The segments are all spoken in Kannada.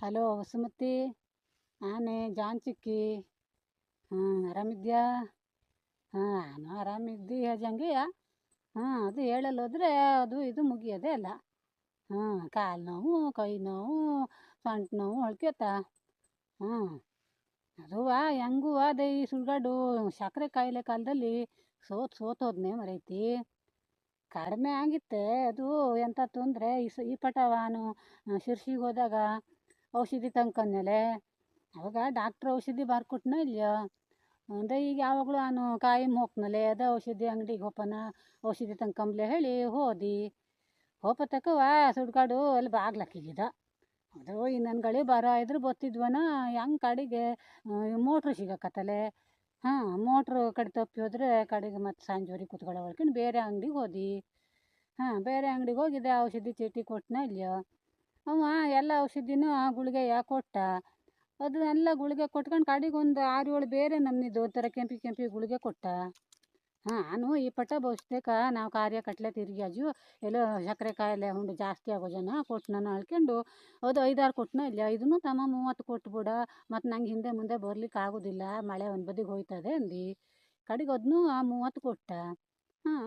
ಹಲೋ ಸುಮತಿ, ನಾನೇ ಜಾನ್ಚಿಕ್ಕಿ. ಆರಾಮಿದ್ಯಾ? ನಾನು ಆರಾಮಿದ್ದಿ ಹಜಂಗೆಯ. ಅದು ಹೇಳಲ್ಲೋದ್ರೆ ಅದು ಇದು ಮುಗಿಯೋದೇ ಅಲ್ಲ. ಕಾಲು ನೋವು, ಕೈ ನೋವು, ಸೊಂಟ ನೋವು ಹೊಳ್ಕೊತ. ಅದು ಹೆಂಗೂ ಅದೇ ಈ ಸುಳ್ಗಾಡು ಸಕ್ಕರೆ ಕಾಯಿಲೆ ಕಾಲದಲ್ಲಿ ಸೋತೋದ್ನೆ ಮರೈತಿ. ಕಡಿಮೆ ಆಗಿತ್ತೆ ಅದು. ಎಂತ ತೊಂದರೆ ಈ ಪಟ ನಾನು ಶಿರ್ಸಿಗೆ ಹೋದಾಗ ಔಷಧಿ ತಂದ್ಕೊಂಡ್ಮೇಲೆ ಅವಾಗ ಡಾಕ್ಟ್ರ್ ಔಷಧಿ ಬರ್ಕೊಟ್ನ ಇಲ್ಲೋ ಅಂದರೆ ಈಗ ಯಾವಾಗಲೂ ನಾನು ಕಾಯಂ ಹೋಗ್ನಲೆ ಅದ ಔಷಧಿ ಅಂಗಡಿಗೆ ಹೋಪನ ಔಷಧಿ ತಂದ್ಕೊಂಬ್ಲೆ ಹೇಳಿ ಹೋದಿ ಹೋಪತಕ್ಕವ ಸುಡ್ಗಾಡು ಅಲ್ಲಿ ಬಾಗ್ಲಾಕಿದ್ದ. ಅದು ಈ ನನ್ನ ಗಳಿ ಬರೋ ಇದ್ರು ಬತ್ತಿದ್ವನ ಹೆಂಗೆ ಕಡೆಗೆ ಮೋಟ್ರು ಸಿಗಕತ್ತಲೆ. ಮೋಟ್ರು ಕಡೆ ತಪ್ಪಿ ಹೋದ್ರೆ ಕಡೆಗೆ ಮತ್ತು ಸಂಜೆವರೆಗೆ ಕುತ್ಕೊಳ್ಳೋ ಹೊಳ್ಕೊಂಡು ಬೇರೆ ಅಂಗಡಿಗೆ ಹೋದಿ. ಬೇರೆ ಅಂಗಡಿಗೆ ಹೋಗಿದ್ದೆ, ಔಷಧಿ ಚೀಟಿ ಕೊಟ್ಟನ ಇಲ್ಲೋ ಅವ ಎಲ್ಲ ಔಷಧಿನೂ ಗುಳಿಗೆಯ ಕೊಟ್ಟ. ಅದನ್ನೆಲ್ಲ ಗುಳಿಗೆ ಕೊಟ್ಕೊಂಡು ಕಡೆಗೆ ಒಂದು 6-7 ಬೇರೆ ನಮ್ನಿದ್ದು ಥರ ಕೆಂಪಿ ಗುಳಿಗೆ ಕೊಟ್ಟ. ನಾನು ಈ ಪಟ್ಟ ಬಹುತೇಕ ನಾವು ಕಾರ್ಯ ಕಟ್ಲೆ ತಿರುಗಿಯಾಜು ಎಲ್ಲೋ ಸಕ್ಕರೆ ಕಾಯಿಲೆ ಹುಂಡು ಜಾಸ್ತಿ ಆಗೋ ಜನ ಕೊಟ್ಟು ನಾನು ಅಳ್ಕೊಂಡು ಅದು 5-6 ಕೊಟ್ಟನ ಇಲ್ಲ. ಇದನ್ನು ತಮ್ಮ 30 ಕೊಟ್ಬಿಡ, ಮತ್ತು ನಂಗೆ ಹಿಂದೆ ಮುಂದೆ ಬರ್ಲಿಕ್ಕೆ ಆಗೋದಿಲ್ಲ, ಮಳೆ ಒಂದು ಬದಿಗೆ ಹೋಯ್ತದೆ ಅಂದು ಕಡೆಗೆ ಅದನ್ನೂ 30 ಕೊಟ್ಟ.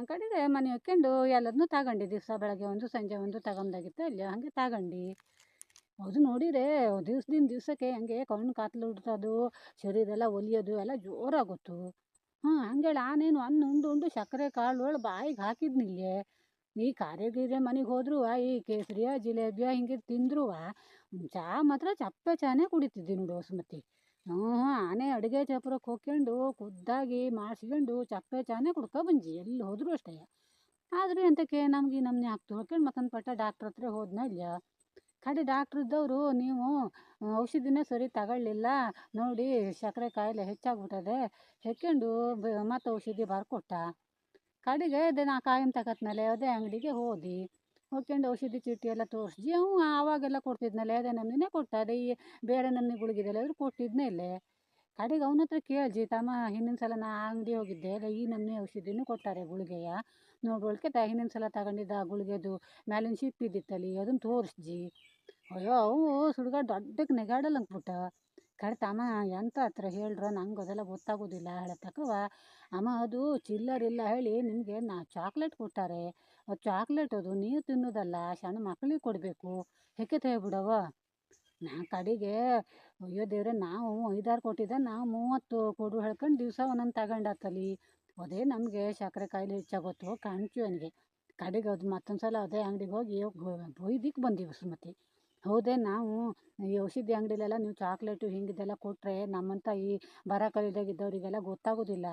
ಕಡೆಗೆ ಮನೆ ಹೊಕ್ಕೊಂಡು ಎಲ್ಲದನ್ನೂ ತಗೊಂಡು ದಿವಸ ಬೆಳಗ್ಗೆ ಒಂದು ಸಂಜೆ ಒಂದು ತಗೊಂಡಾಗಿತ್ತು ಇಲ್ಲ ಹಾಗೆ ತಗೊಂಡು ಅದು ನೋಡಿದರೆ ದಿವಸಕ್ಕೆ ಹಂಗೆ ಕಣ್ಣು ಕಾತ್ಲು ಹುಡ್ತದು, ಶರೀರೆಲ್ಲ ಒಲಿಯೋದು ಎಲ್ಲ ಜೋರಾಗುತ್ತು. ಹಂಗೇಳಿ ನಾನೇನು ಉಂಡು ಸಕ್ಕರೆ ಕಾಳು ಬಾಯಿಗೆ ಹಾಕಿದ್ನಿಲ್ಲೇ. ಈ ಕಾರ್ಯ ಮನೆಗೆ ಹೋದ್ರೂ ಈ ಕೇಸರಿಯ ಜಿಲೇಬಿಯ ಹಿಂಗೆ ತಿಂದ್ರೂ ಚಹಾ ಮಾತ್ರ ಚಪ್ಪೆ ಚಾನೇ ಕುಡಿತಿದ್ದೆ ನೋಡು ಸುಮತಿ. ಆನೆ ಅಡುಗೆ ಚಪ್ರಕ್ಕೆ ಹೋಗ್ಕೊಂಡು ಖುದ್ದಾಗಿ ಮಾಡಿಸ್ಕೊಂಡು ಚಪ್ಪೆ ಚಾನೇ ಕುಡ್ಕೊ ಬಂಜಿ ಎಲ್ಲಿ ಹೋದರೂ ಅಷ್ಟೇ. ಆದರೂ ಎಂತಕ್ಕೆ ನಮ್ಗೆ ನಮ್ಮನೆ ಆಗ್ತು ಹೋಗ್ಕೊಂಡು ಮತ್ತೊಂದು ಪಟ್ಟ ಡಾಕ್ಟ್ರ್ ಹತ್ರ ಹೋದ್ನ ಇಲ್ಲ. ಕಡೆ ಡಾಕ್ಟ್ರ್ ಇದ್ದವರು ನೀವು ಔಷಧಿನೇ ಸರಿ ತಗೊಳ್ಳಿಲ್ಲ ನೋಡಿ, ಸಕ್ಕರೆ ಕಾಯಿಲೆ ಹೆಚ್ಚಾಗ್ಬಿಟ್ಟದೆ ಹೆಕ್ಕೊಂಡು ಮತ್ತು ಔಷಧಿ ಬರ್ಕೊಟ್ಟ. ಕಡೆಗೆ ಅದೇ ನಾ ಕಾಯಂ ತಗತ್ನಲೆ ಅದೇ ಅಂಗಡಿಗೆ ಹೋಗ್ಕೊಂಡು ಔಷಧಿ ಚೀಟಿ ಎಲ್ಲ ತೋರಿಸ್ಜಿ ಆವಾಗೆಲ್ಲ ಕೊಡ್ತಿದ್ನಲ್ಲ ಅದೇ ನಮೂನೆ ಕೊಟ್ಟ. ಅದೇ ಈ ಬೇರೆ ನಮೂನೆ ಗುಳಿಗಿದೆಲ್ಲ ಆದರೂ ಕೊಟ್ಟಿದ್ನೇ ಇಲ್ಲೇ. ಕಡೆಗೆ ಅವನ ಹತ್ರ ಕೇಳ್ಜಿ, ತಮ್ಮ ಹಿಂದಿನ ಸಲ ನಾ ಅಂಗಡಿ ಹೋಗಿದ್ದೆ ಅಲ್ಲ ಈ ನಮೂನೆ ಔಷಧಿನೂ ಕೊಟ್ಟಾರೆ ಗುಳಿಗೆಯ ನೋಡ್ಕೊಳ್ಕೆ ಹಿಂದಿನ ಸಲ ತಗೊಂಡಿದ್ದ ಗುಳಿಗೆದು ಮ್ಯಾಲಿನ ಶಿಪ್ ಇದ್ದಿತ್ತಲ್ಲಿ ಅದನ್ನು ತೋರಿಸ್ಜಿ. ಅಯ್ಯೋ ಅವು ಸುಡ್ಗಾಡು ದೊಡ್ಡಕ್ಕೆ ನೆಗಾಡಲ್ಲ ಅಂದ್ಬಿಟ್ಟ. ಕಡೆ ತಮ್ಮ ಎಂತ ಹತ್ರ ಹೇಳ್ರ ನಂಗೆ ಅದೆಲ್ಲ ಗೊತ್ತಾಗೋದಿಲ್ಲ ಹೇಳತ್ತಕ್ಕವ. ಅಮ್ಮ ಅದು ಚಿಲ್ಲರಿಲ್ಲ ಹೇಳಿ ನಿಮಗೆ ನಾ ಚಾಕ್ಲೇಟ್ ಕೊಟ್ಟಾರೆ, ಅದು ಚಾಕ್ಲೇಟ್ ಅದು ನೀವು ತಿನ್ನೋದಲ್ಲ, ಸಣ್ಣ ಮಕ್ಕಳಿಗೆ ಕೊಡಬೇಕು, ಹೆಕ್ಕೆ ತೆಗ್ಬಿಡವ. ನಾ ಕಡೆಗೆ ಅಯ್ಯೋ ದೇವ್ರೆ, ನಾವು 5-6 ಕೊಟ್ಟಿದ್ದ ನಾವು 30 ಕೊಡು ಹೇಳ್ಕೊಂಡು ದಿವಸ ಒಂದೊಂದು ತಗೊಂಡತ್ತಲ್ಲಿ. ಅದೇ ನಮಗೆ ಸಕ್ಕರೆ ಕಾಯಿಲೆ ಹೆಚ್ಚಾಗೋತ್ತು ಕಾಣ್ತು ನನಗೆ. ಕಡೆಗೆ ಅದು ಮತ್ತೊಂದು ಸಲ ಅದೇ ಅಂಗಡಿಗೆ ಹೋಗಿ ಬೈದಿಕ್ಕೆ ಬಂದೀವಿ ಸುಮತಿ. ಹೌದೇ, ನಾವು ಈ ಔಷಧಿ ಅಂಗಡಿಲೆಲ್ಲ ನೀವು ಚಾಕ್ಲೇಟು ಹಿಂಗಿದೆಲ್ಲ ಕೊಟ್ಟರೆ ನಮ್ಮಂಥ ಈ ಬರ ಕಲಿದಾಗಿದ್ದವರಿಗೆಲ್ಲ ಗೊತ್ತಾಗೋದಿಲ್ಲ.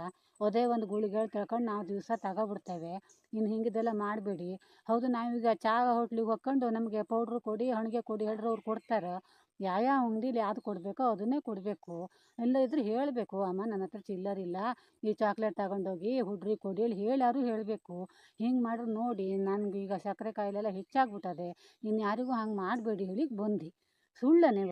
ಅದೇ ಒಂದು ಗುಳಿಗೆ ತಿಳ್ಕೊಂಡು ನಾವು ದಿವಸ ತಗೊಬಿಡ್ತೇವೆ, ಇನ್ನು ಹಿಂಗಿದೆಲ್ಲ ಮಾಡಬೇಡಿ. ಹೌದು, ನಾವೀಗ ಚಹಾ ಹೋಟ್ಲಿಗೆ ಹೋಗ್ಕೊಂಡು ನಮಗೆ ಪೌಡ್ರು ಕೊಡಿ ಹಣಿಗೆ ಕೊಡಿ ಹೇಳ್ರೆ ಅವ್ರು ಕೊಡ್ತಾರೆ. ಯಾವ ಅಂಗಡೀಲಿ ಯಾವ್ದು ಕೊಡಬೇಕೋ ಅದನ್ನೇ ಕೊಡಬೇಕು. ಇಲ್ಲ ಇದ್ರೆ ಹೇಳಬೇಕು, ಅಮ್ಮ ನನ್ನ ಹತ್ರ ಚಿಲ್ಲರಿಲ್ಲ, ಈ ಚಾಕ್ಲೇಟ್ ತಗೊಂಡೋಗಿ ಹುಡ್ರಿಗೆ ಕೊಡಿ ಹೇಳಿ ಹೇಳಾರು ಹೇಳಬೇಕು. ಹಿಂಗೆ ಮಾಡ್ರೆ ನೋಡಿ ನನಗೀಗ ಸಕ್ಕರೆ ಕಾಯಿಲೆ ಎಲ್ಲ ಹೆಚ್ಚಾಗ್ಬಿಟ್ಟದೆ, ಇನ್ನು ಯಾರಿಗೂ ಹಂಗೆ ಮಾಡಬೇಡಿ ಹೇಳಿ ಬಂದು ಸುಳ್ಳನೆ.